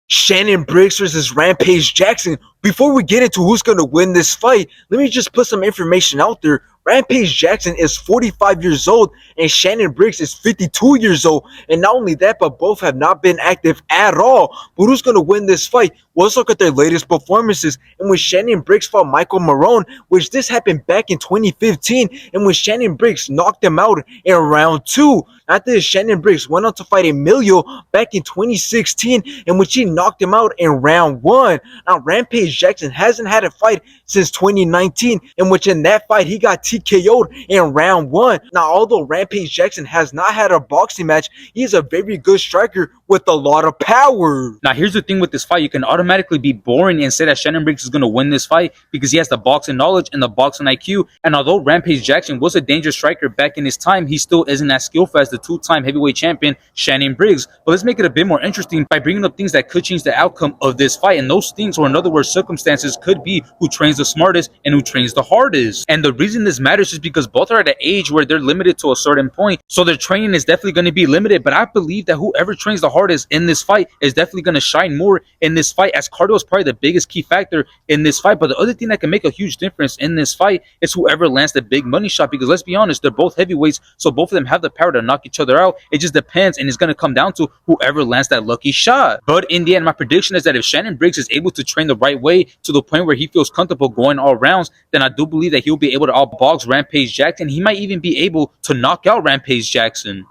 Shannon Briggs versus Rampage Jackson. Before we get into who's going to win this fight, let me just put some information out there. Rampage Jackson is 45 years old and Shannon Briggs is 52 years old. And not only that, but both have not been active at all. But who's going to win this fight? Well, let's look at their latest performances. And when Shannon Briggs fought Michael Marone, which this happened back in 2015, and when Shannon Briggs knocked him out in round 2. After this, Shannon Briggs went on to fight Emilio back in 2016, in which he knocked him out in round 1. Now, Rampage Jackson hasn't had a fight since 2019, in which in that fight he got TKO'd in round 1. Now, although Rampage Jackson has not had a boxing match, he is a very good striker with a lot of power. Now, here's the thing with this fight. You can automatically be boring and say that Shannon Briggs is going to win this fight because he has the boxing knowledge and the boxing IQ. And although Rampage Jackson was a dangerous striker back in his time, he still isn't as skillful as the two-time heavyweight champion Shannon Briggs. But let's make it a bit more interesting by bringing up things that could change the outcome of this fight. And those things, or in other words, circumstances, could be who trains the smartest and who trains the hardest. And the reason this matters is because both are at an age where they're limited to a certain point. So their training is definitely going to be limited. But I believe that whoever trains the hardest in this fight is definitely going to shine more in this fight, as cardio is probably the biggest key factor in this fight. But the other thing that can make a huge difference in this fight is whoever lands the big money shot, because let's be honest, they're both heavyweights, so both of them have the power to knock each other out. It just depends, and it's going to come down to whoever lands that lucky shot. But in the end, my prediction is that if Shannon Briggs is able to train the right way to the point where he feels comfortable going all rounds, then I do believe that he'll be able to outbox Rampage Jackson. He might even be able to knock out Rampage Jackson.